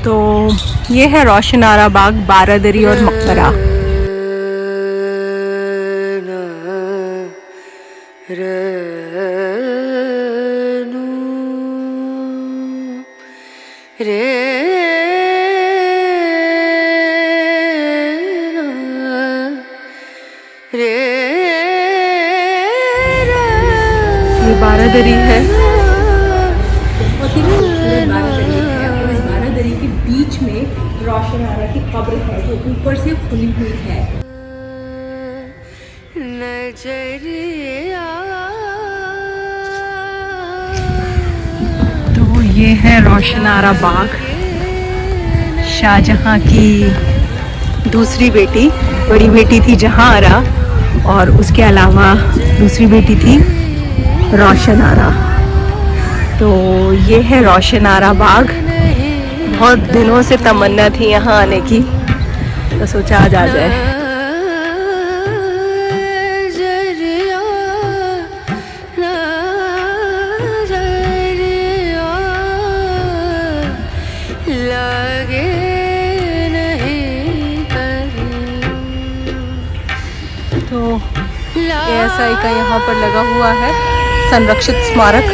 तो ये है रोशनारा बाग, बारादरी और मकबरा। ये बारादरी है, बहुत ही खूबसूरत बारादरी है। और इस बारादरी के बीच में रोशनारा की कब्र है जो ऊपर से खुली हुई है। तो ये है रोशनारा बाग। शाहजहां की दूसरी बेटी, बड़ी बेटी थी जहांआरा, और उसके अलावा दूसरी बेटी थी रोशनारा। तो ये है रोशनारा बाग। बहुत दिनों से तमन्ना थी यहाँ आने की, तो सोचा आज आ जाए। तो ASI का यहाँ पर लगा हुआ है संरक्षित स्मारक,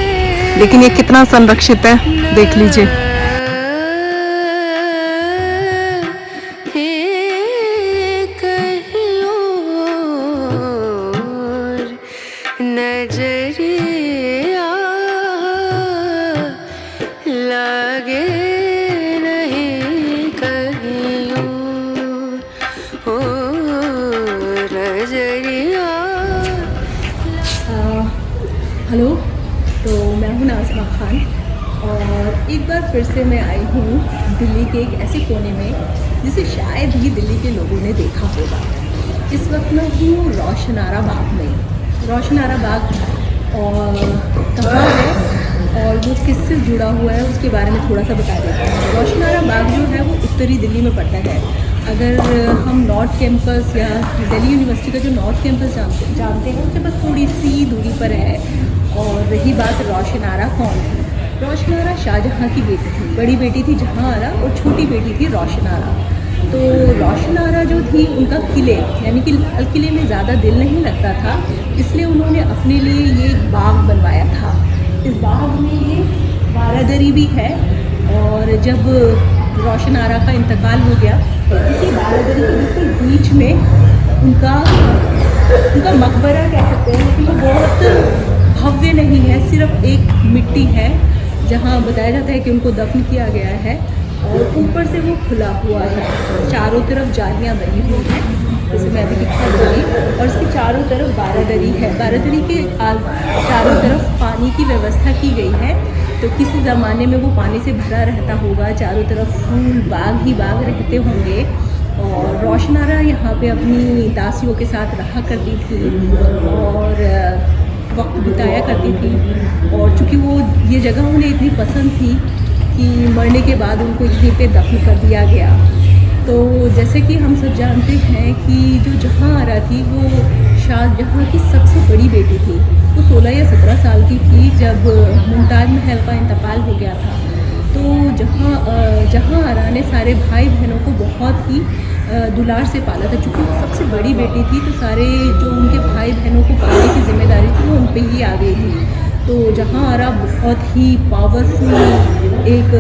लेकिन ये कितना संरक्षित है देख लीजिए। हेलो, तो मैं हूँ नाज़मा खान, और एक बार फिर से मैं आई हूँ दिल्ली के एक ऐसे कोने में जिसे शायद ही दिल्ली के लोगों ने देखा होगा। इस वक्त मैं हूँ रोशनारा बाग में। रोशनारा बाग और कहाँ है और वो किससे जुड़ा हुआ है उसके बारे में थोड़ा सा बता देता हूँ। रोशनारा बाग जो है वो उत्तरी दिल्ली में पड़ता है। अगर हम नॉर्थ कैंपस या दिल्ली यूनिवर्सिटी का जो नॉर्थ कैंपस जानते हैं उससे बस थोड़ी सी दूरी पर है। और रही बात रोशनारा कौन है, रोशनारा शाहजहां की बेटी थी। बड़ी बेटी थी जहांआरा और छोटी बेटी थी रोशनारा। तो रोशनारा जो थी उनका किले यानी कि लाल किले में ज़्यादा दिल नहीं लगता था, इसलिए उन्होंने अपने लिए ये बाग बनवाया था। इस बाग में ये बारादरी भी है, और जब रोशनारा का इंतकाल हो गया तो इसी बारादरी के बिल्कुल बीच में उनका मकबरा कह सकते हैं कि वो बहुत भव्य नहीं है, सिर्फ एक मिट्टी है जहाँ बताया जाता है कि उनको दफन किया गया है, और ऊपर से वो खुला हुआ है। चारों तरफ जालियाँ बनी हुई हैं, जैसे मैं अभी दिखा दूँगी, और इसके चारों तरफ बारादरी है। बारादरी के चारों तरफ पानी की व्यवस्था की गई है, तो किसी ज़माने में वो पानी से भरा रहता होगा, चारों तरफ फूल बाग ही बाग रहते होंगे। और रोशनारा यहाँ पे अपनी दासियों के साथ रहा करती थी और वक्त बिताया करती थी। और चूँकि वो ये जगह उन्हें इतनी पसंद थी कि मरने के बाद उनको यहीं पे दफन कर दिया गया। तो जैसे कि हम सब जानते हैं कि जो जहांआरा थी वो शाहजहां की सबसे बड़ी बेटी थी। वो 16 या 17 साल की थी जब मुमताज़ महल का इंतकाल हो गया था। तो जहांआरा ने सारे भाई बहनों को बहुत ही दुलार से पाला था। चूँकि वो सबसे बड़ी बेटी थी तो सारे जो उनके भाई बहनों को पालने की जिम्मेदारी थी वो उन पर ही आ गई थी। तो जहांआरा बहुत ही पावरफुल एक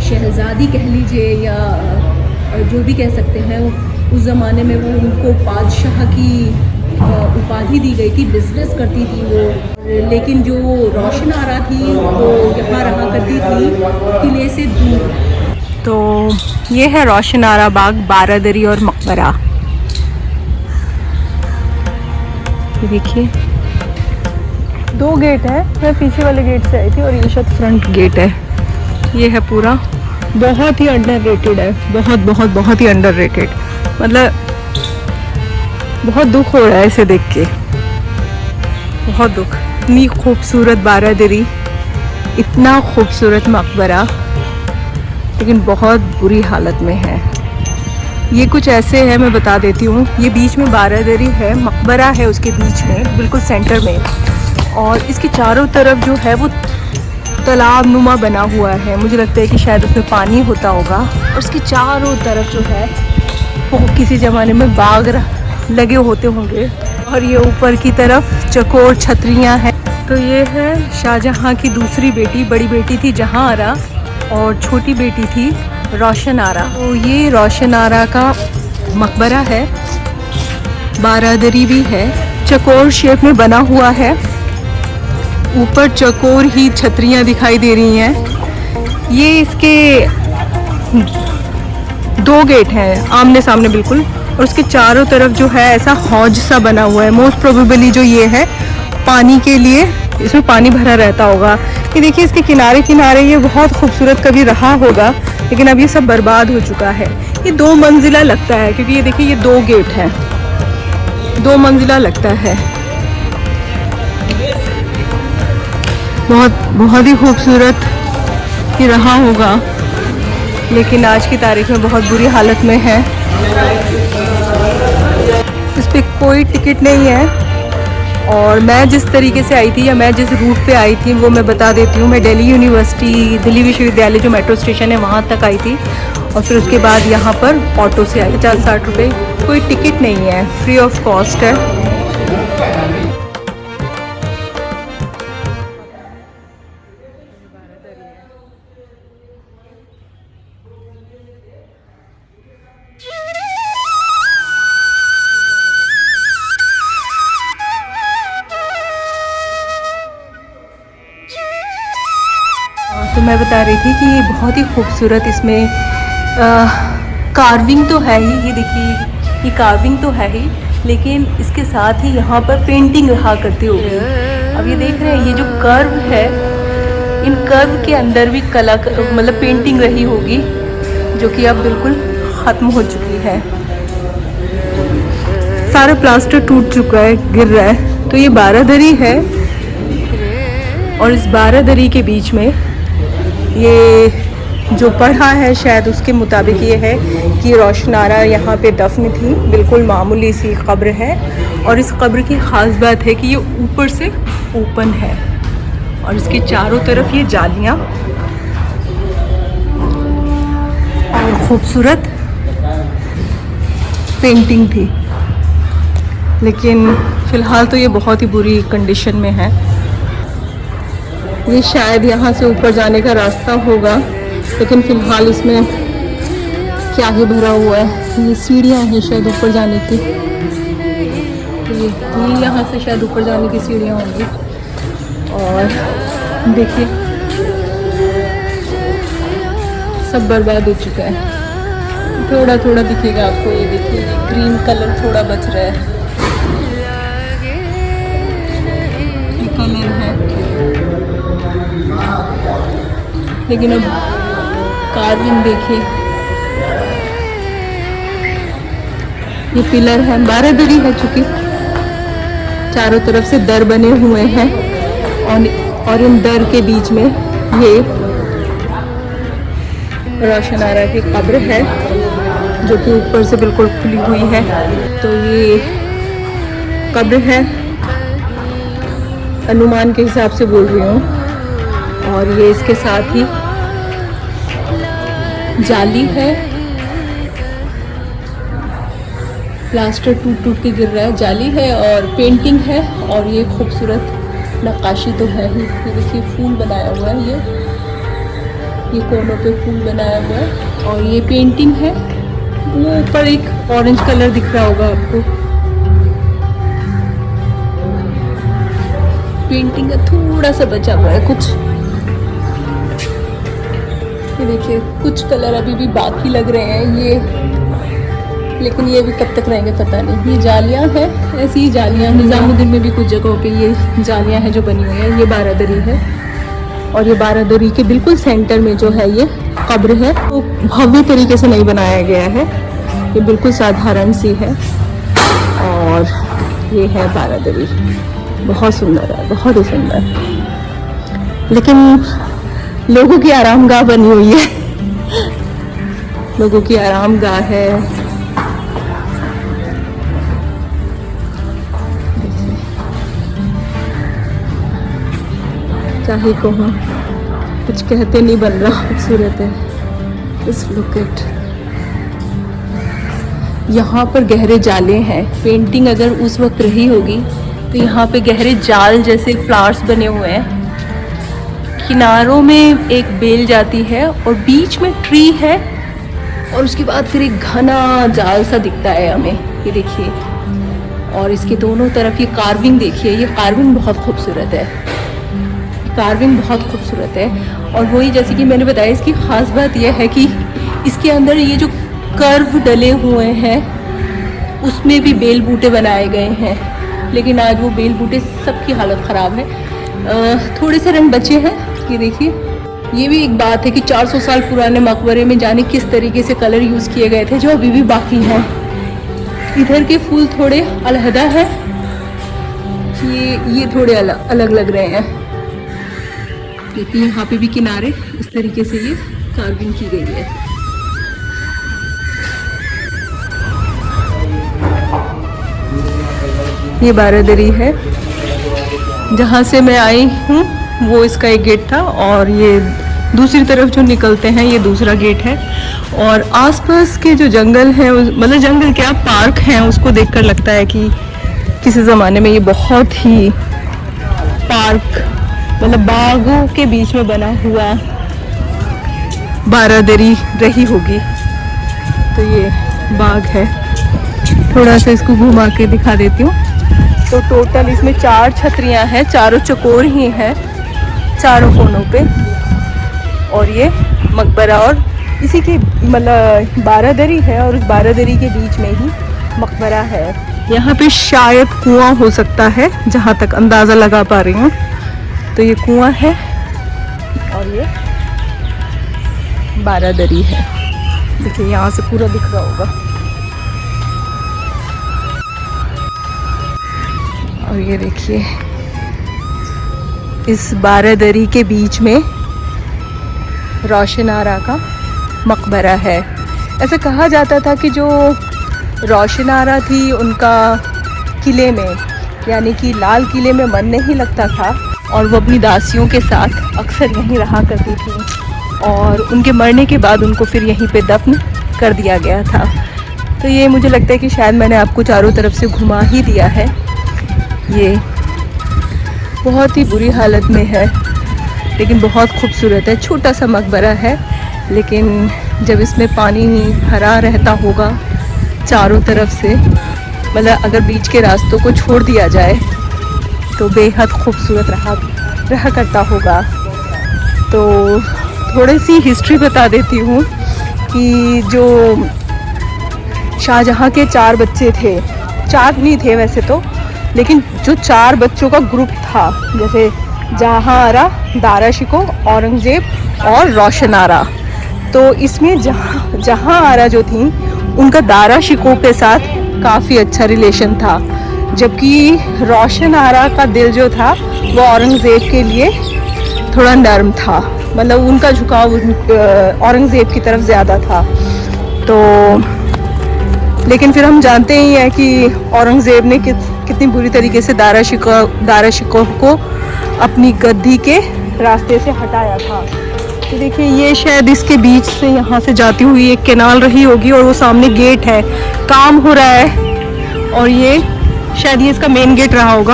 शहज़ादी कह लीजिए या जो भी कह सकते हैं, उस ज़माने में वो उनको बादशाह की उपाधि दी गई थी। बिजनेस करती थी वो, लेकिन जो रोशनारा थी वो यहाँ रहा करती थी किले से दूर। तो ये है रोशनारा बाग, बारादरी और मकबरा। ये देखिए 2 गेट है, मैं पीछे वाले गेट से आई थी और ये शायद फ्रंट गेट है। ये है पूरा, बहुत ही अंडररेटेड है, बहुत ही अंडररेटेड। मतलब बहुत दुख हो रहा है इसे देख के, बहुत दुख। इतनी खूबसूरत बारादरी, इतना खूबसूरत मकबरा, लेकिन बहुत बुरी हालत में है। ये कुछ ऐसे है, मैं बता देती हूँ। ये बीच में बारादरी है, मकबरा है उसके बीच में बिल्कुल सेंटर में, और इसके चारों तरफ जो है वो तालाब नुमा बना हुआ है, मुझे लगता है कि शायद उसमें पानी होता होगा। और उसकी चारों तरफ जो है वो किसी ज़माने में बाग लगे होते होंगे। और ये ऊपर की तरफ चकोर छतरियाँ हैं। तो ये है शाहजहाँ की दूसरी बेटी, बड़ी बेटी थी जहाँ आरा और छोटी बेटी थी रोशन आरा। तो ये रोशन आरा का मकबरा है, बारादरी भी है, चकोर शेप में बना हुआ है। ऊपर चकोर ही छतरियाँ दिखाई दे रही हैं। ये इसके 2 गेट हैं आमने सामने बिल्कुल, और उसके चारों तरफ जो है ऐसा हौज सा बना हुआ है। मोस्ट प्रोबेबली जो ये है पानी के लिए, इसमें पानी भरा रहता होगा। ये देखिए इसके किनारे किनारे ये बहुत खूबसूरत कभी रहा होगा, लेकिन अब ये सब बर्बाद हो चुका है। ये 2 मंजिला लगता है, क्योंकि ये देखिए ये 2 गेट हैं, 2 मंजिला लगता है। बहुत ही खूबसूरत ये रहा होगा, लेकिन आज की तारीख में बहुत बुरी हालत में है। इस पर कोई टिकट नहीं है। और मैं जिस तरीके से आई थी, या मैं जिस रूट पे आई थी, वो मैं बता देती हूँ। मैं दिल्ली यूनिवर्सिटी, दिल्ली विश्वविद्यालय जो मेट्रो स्टेशन है वहाँ तक आई थी, और फिर उसके बाद यहाँ पर ऑटो से आई। 50-60 रुपये, कोई टिकट नहीं है, फ्री ऑफ कॉस्ट है। तो मैं बता रही थी कि ये बहुत ही खूबसूरत, इसमें कार्विंग तो है ही, ये देखिए ये कार्विंग तो है ही, लेकिन इसके साथ ही यहाँ पर पेंटिंग रहा करती होगी। अब ये देख रहे हैं ये जो कर्व है, इन कर्व के अंदर भी कला मतलब पेंटिंग रही होगी, जो कि अब बिल्कुल ख़त्म हो चुकी है। सारा प्लास्टर टूट चुका है, गिर रहा है। तो ये बारादरी है, और इस बारादरी के बीच में ये जो पढ़ा है शायद उसके मुताबिक ये है कि रोशन आरा यहाँ पे दफन थी। बिल्कुल मामूली सी कब्र है, और इस कब्र की ख़ास बात है कि ये ऊपर से ओपन है, और इसके चारों तरफ ये जालियाँ और खूबसूरत पेंटिंग थी। लेकिन फ़िलहाल तो ये बहुत ही बुरी कंडीशन में है। ये शायद यहाँ से ऊपर जाने का रास्ता होगा, लेकिन फ़िलहाल इसमें क्या ही भरा हुआ है। ये सीढ़ियाँ हैं शायद ऊपर जाने की, ये यहाँ से शायद ऊपर जाने की सीढ़ियाँ होंगी। और देखिए सब बर्बाद हो चुका है। थोड़ा थोड़ा दिखेगा आपको, ये देखिए ग्रीन कलर थोड़ा बच रहा है, ये कलर है। लेकिन अब कार्विंग देखिए, ये पिलर है, बारादरी है चूँकि चारों तरफ से दर बने हुए हैं, और इन दर के बीच में ये रोशन आरा की कब्र है, जो कि ऊपर से बिल्कुल खुली हुई है। तो ये कब्र है, अनुमान के हिसाब से बोल रही हूँ। और ये इसके साथ ही जाली है, प्लास्टर टूट टूट के गिर रहा है, जाली है और पेंटिंग है, और ये खूबसूरत नक्काशी तो है ही। ये देखिए फूल बनाया हुआ है, ये कोनों पे फूल बनाया हुआ है, और ये पेंटिंग है। वो ऊपर एक ऑरेंज कलर दिख रहा होगा आपको, पेंटिंग का थोड़ा सा बचा हुआ है कुछ। ये देखिए कुछ कलर अभी भी बाकी लग रहे हैं ये, लेकिन ये भी कब तक रहेंगे पता नहीं। ये जालियाँ हैं, ऐसी ही जालियाँ, निज़ामुद्दीन में भी कुछ जगहों पे ये जालियाँ हैं जो बनी हुई हैं। ये बारादरी है, और ये बारादरी के बिल्कुल सेंटर में जो है ये कब्र है। वो भव्य तरीके से नहीं बनाया गया है, ये बिल्कुल साधारण सी है। और ये है बारादरी, बहुत सुंदर है, बहुत ही सुंदर, लेकिन लोगों की आरामगाह बनी हुई है, लोगों की आरामगाह है। क्या ही कहूँ, कुछ कहते नहीं बन रहा, खूबसूरत है। इस लुक इट। यहाँ पर गहरे जाले हैं। पेंटिंग अगर उस वक्त रही होगी तो यहाँ पे गहरे जाल जैसे फ्लावर्स बने हुए हैं। किनारों में एक बेल जाती है और बीच में ट्री है और उसके बाद फिर एक घना जाल सा दिखता है हमें, ये देखिए। और इसके दोनों तरफ ये कार्विंग देखिए, ये कार्विंग बहुत खूबसूरत है, कार्विंग बहुत खूबसूरत है। और वही जैसे कि मैंने बताया, इसकी ख़ास बात यह है कि इसके अंदर ये जो कर्व डले हुए हैं उसमें भी बेल बूटे बनाए गए हैं, लेकिन आज वो बेल बूटे सबकी हालत ख़राब है। थोड़े से रंग बचे हैं, ये देखिए। ये भी एक बात है कि 400 साल पुराने मकबरे में जाने किस तरीके से कलर यूज़ किए गए थे जो अभी भी बाकी हैं। इधर के फूल थोड़े अलहदा हैं, ये थोड़े अलग लग रहे हैं, क्योंकि यहाँ पे भी किनारे इस तरीके से ये कार्विंग की गई है। ये बारादरी है जहाँ से मैं आई हूँ, वो इसका एक गेट था और ये दूसरी तरफ जो निकलते हैं ये दूसरा गेट है। और आसपास के जो जंगल हैं, मतलब जंगल क्या, पार्क हैं, उसको देखकर लगता है कि किसी ज़माने में ये बहुत ही पार्क, मतलब बागों के बीच में बना हुआ बारादरी रही होगी। तो ये बाग है, थोड़ा सा इसको घुमा के दिखा देती हूँ। तो टोटल इसमें 4 छतरियाँ हैं, चारों चकोर ही हैं चारों कोनों पे। और ये मकबरा और इसी की मतलब बारादरी है और उस बारादरी के बीच में ही मकबरा है। यहाँ पे शायद कुआं हो सकता है, जहाँ तक अंदाज़ा लगा पा रही हूँ। तो ये कुआं है और ये बारादरी है। देखिए यहाँ से पूरा दिख रहा होगा। और ये देखिए इस बारादरी के बीच में रोशन आरा का मकबरा है। ऐसा कहा जाता था कि जो रोशन आरा थी उनका किले में, यानी कि लाल किले में मन नहीं लगता था और वो अपनी दासियों के साथ अक्सर यहीं रहा करती थी और उनके मरने के बाद उनको फिर यहीं पे दफन कर दिया गया था। तो ये मुझे लगता है कि शायद मैंने आपको चारों तरफ से घुमा ही दिया है। ये बहुत ही बुरी हालत में है लेकिन बहुत खूबसूरत है। छोटा सा मकबरा है, लेकिन जब इसमें पानी भरा रहता होगा चारों तरफ से, मतलब अगर बीच के रास्तों को छोड़ दिया जाए तो बेहद खूबसूरत रहा करता होगा। तो थोड़ी सी हिस्ट्री बता देती हूँ कि जो शाहजहाँ के 4 बच्चे थे, 4 नहीं थे वैसे तो, लेकिन जो 4 बच्चों का ग्रुप था, जैसे जहाँ आरा, दारा शिको, औरंगज़ेब और रोशन आरा। तो इसमें जहाँ आरा जो थी उनका दारा शिको के साथ काफ़ी अच्छा रिलेशन था, जबकि रोशन आरा का दिल जो था वो औरंगज़ेब के लिए थोड़ा नर्म था, मतलब उनका झुकाव औरंगज़ेब की तरफ ज़्यादा था। तो लेकिन फिर हम जानते ही हैं कि औरंगज़ेब ने कितनी बुरी तरीके से दारा शिको को अपनी गद्दी के रास्ते से हटाया था। तो देखिए ये शायद इसके बीच से यहाँ से जाती हुई एक कैनाल रही होगी और वो सामने गेट है, काम हो रहा है और ये शायद ये इसका मेन गेट रहा होगा।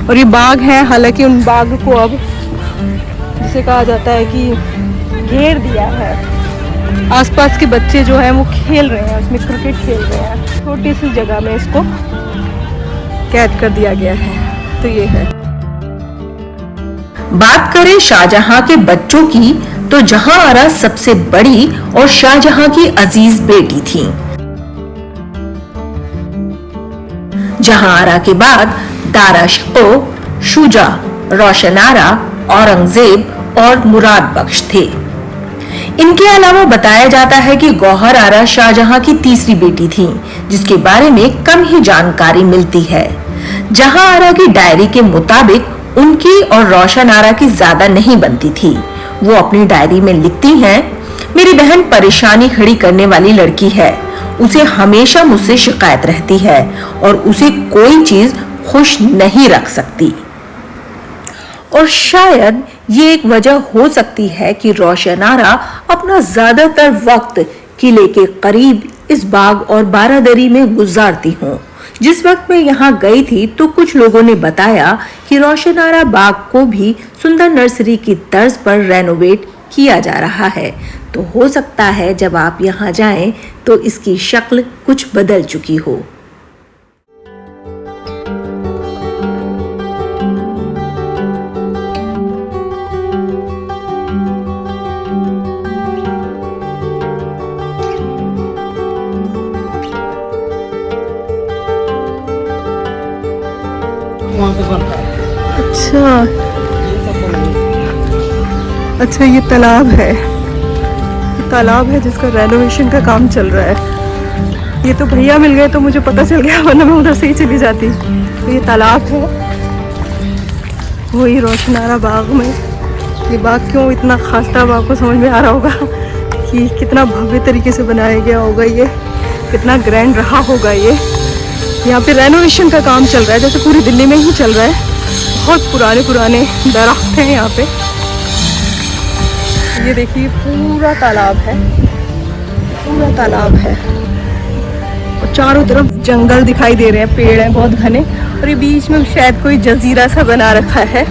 और ये बाग है, हालांकि उन बाग को अब जिसे कहा जाता है कि घेर दिया है। आसपास के बच्चे जो हैं वो खेल रहे हैं, उसमें क्रिकेट खेल रहे हैं। छोटी सी जगह में इसको कैद कर दिया गया है। तो ये है। बात करें शाहजहां के बच्चों की तो जहां आरा सबसे बड़ी और शाहजहां की अजीज बेटी थी। जहां आरा के बाद दारा शिको, शुजा, रोशन आरा, औरंगजेब और मुराद बख्श थे। इनके अलावा बताया जाता है कि गौहर आरा शाहजहां की तीसरी बेटी थी, जिसके बारे में कम ही जानकारी मिलती है। जहां आरा की डायरी के मुताबिक उनकी और रोशन आरा की ज्यादा नहीं बनती थी। वो अपनी डायरी में लिखती हैं, मेरी बहन परेशानी खड़ी करने वाली लड़की है, उसे हमेशा मुझसे शिकायत रहती है और उसे कोई चीज खुश नहीं रख सकती। और शायद ये एक वजह हो सकती है कि रोशनारा अपना ज्यादातर वक्त किले के करीब इस बाग और बारादरी में गुजारती हूँ। जिस वक्त मैं यहाँ गई थी तो कुछ लोगों ने बताया कि रोशनारा बाग को भी सुंदर नर्सरी की तर्ज पर रेनोवेट किया जा रहा है, तो हो सकता है जब आप यहाँ जाएं तो इसकी शक्ल कुछ बदल चुकी हो। वहाँ पे बनता है। अच्छा ये सब बनता अच्छा, ये तालाब है जिसका रेनोवेशन का काम चल रहा है। ये तो भैया मिल गए तो मुझे पता चल गया, वरना मैं उधर से ही चली जाती। तो ये तालाब है, वही रोशनारा बाग में। ये बाग क्यों इतना खास था, बाग को समझ में आ रहा होगा कि कितना भव्य तरीके से बनाया गया होगा, ये कितना ग्रैंड रहा होगा। ये यहाँ पे रेनोवेशन का काम चल रहा है, जैसे पूरी दिल्ली में ही चल रहा है। बहुत पुराने पुराने दरख्त हैं यहाँ पे। ये देखिए पूरा तालाब है, पूरा तालाब है और चारों तरफ जंगल दिखाई दे रहे हैं, पेड़ हैं बहुत घने, और ये बीच में शायद कोई जजीरा सा बना रखा है।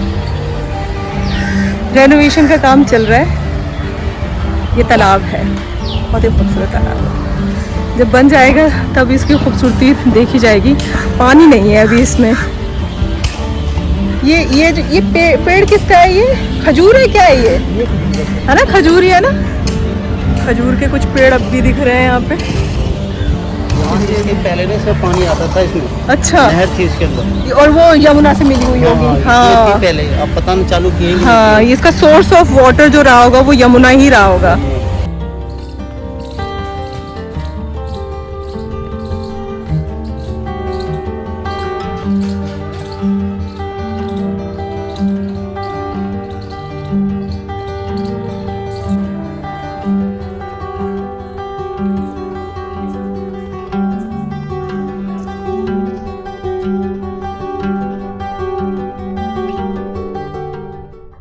रेनोवेशन का काम चल रहा है। ये तालाब है, बहुत ही खूबसूरत तालाब है। जब बन जाएगा तब इसकी खूबसूरती देखी जाएगी। पानी नहीं है अभी इसमें। ये पेड़ किसका है? ये खजूर है क्या है? ये है ना, खजूर ही है ना। खजूर के कुछ पेड़ अब भी दिख रहे हैं यहाँ पे। है। पहले से पानी आता था इसमें। अच्छा, नहर थी इसके अंदर, और वो यमुना से मिली हुई होगी। हाँ पहले अब पता नहीं चालू किए। हाँ, इसका सोर्स ऑफ वाटर जो रहा होगा वो यमुना ही रहा होगा।